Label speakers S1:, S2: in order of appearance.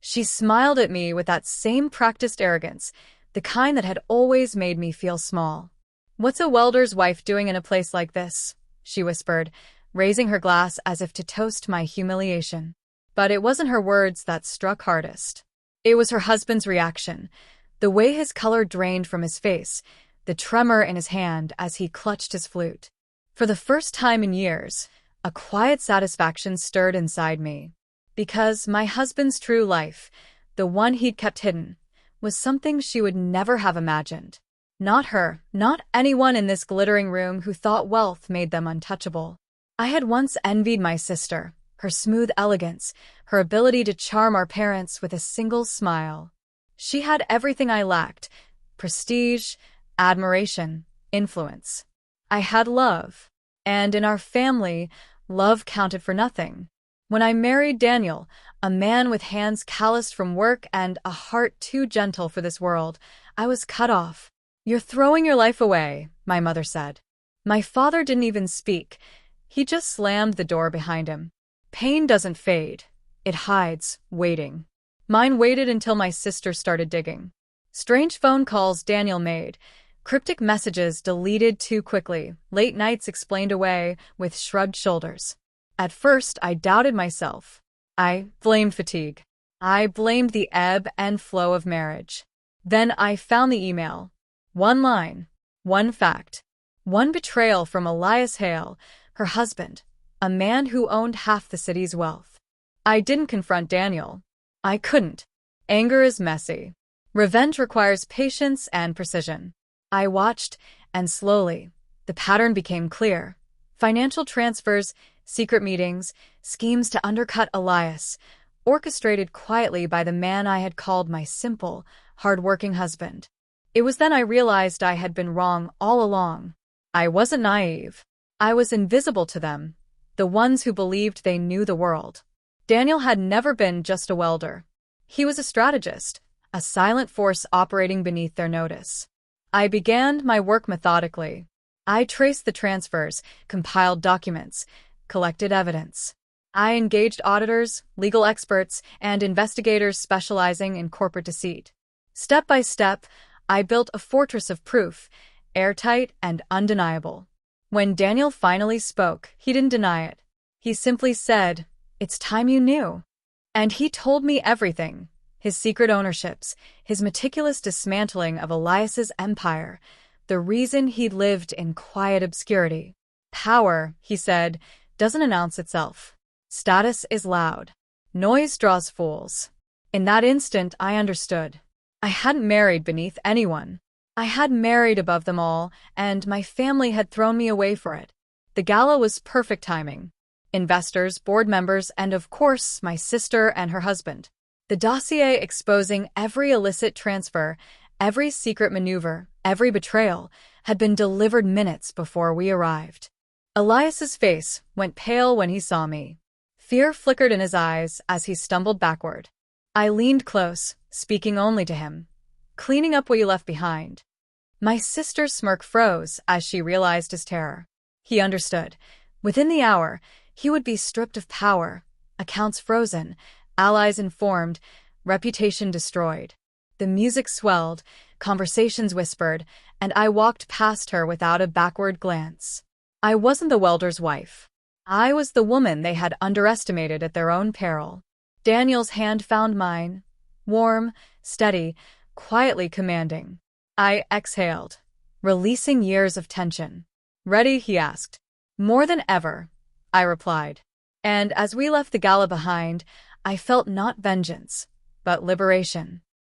S1: She smiled at me with that same practiced arrogance, the kind that had always made me feel small. "What's a welder's wife doing in a place like this?" she whispered, raising her glass as if to toast my humiliation. But it wasn't her words that struck hardest. It was her husband's reaction, the way his color drained from his face, the tremor in his hand as he clutched his flute. For the first time in years, a quiet satisfaction stirred inside me. Because my husband's true life, the one he'd kept hidden, was something she would never have imagined. Not her, not anyone in this glittering room who thought wealth made them untouchable. I had once envied my sister, her smooth elegance, her ability to charm our parents with a single smile. She had everything I lacked: prestige, admiration, influence. I had love. And in our family, love counted for nothing. When I married Daniel, a man with hands calloused from work and a heart too gentle for this world, I was cut off. "You're throwing your life away," my mother said. My father didn't even speak. He just slammed the door behind him. Pain doesn't fade. It hides, waiting. Mine waited until my sister started digging. Strange phone calls Daniel made, cryptic messages deleted too quickly, late nights explained away with shrugged shoulders. At first, I doubted myself. I blamed fatigue. I blamed the ebb and flow of marriage. Then I found the email. One line, one fact, one betrayal from Elias Hale, her husband, a man who owned half the city's wealth. I didn't confront Daniel. I couldn't. Anger is messy. Revenge requires patience and precision. I watched, and slowly, the pattern became clear. Financial transfers, secret meetings, schemes to undercut Elias, orchestrated quietly by the man I had called my simple, hard-working husband. It was then I realized I had been wrong all along. I wasn't naive. I was invisible to them, the ones who believed they knew the world. Daniel had never been just a welder. He was a strategist, a silent force operating beneath their notice. I began my work methodically. I traced the transfers, compiled documents, collected evidence. I engaged auditors, legal experts, and investigators specializing in corporate deceit. Step by step, I built a fortress of proof, airtight and undeniable. When Daniel finally spoke, he didn't deny it. He simply said, "It's time you knew." And he told me everything: his secret ownerships, his meticulous dismantling of Elias's empire, the reason he'd lived in quiet obscurity. "Power," he said, "doesn't announce itself. Status is loud. Noise draws fools." In that instant, I understood. I hadn't married beneath anyone. I had married above them all, and my family had thrown me away for it. The gala was perfect timing. Investors, board members, and of course, my sister and her husband. The dossier exposing every illicit transfer, every secret maneuver, every betrayal, had been delivered minutes before we arrived. Elias's face went pale when he saw me. Fear flickered in his eyes as he stumbled backward. I leaned close, speaking only to him. "Cleaning up what you left behind." My sister's smirk froze as she realized his terror. He understood. Within the hour, he would be stripped of power, accounts frozen, allies informed, reputation destroyed. The music swelled, conversations whispered, and I walked past her without a backward glance. I wasn't the welder's wife. I was the woman they had underestimated at their own peril. Daniel's hand found mine, warm, steady, quietly commanding. I exhaled, releasing years of tension. "Ready?" he asked. "More than ever," I replied. And as we left the gala behind, I felt not vengeance, but liberation.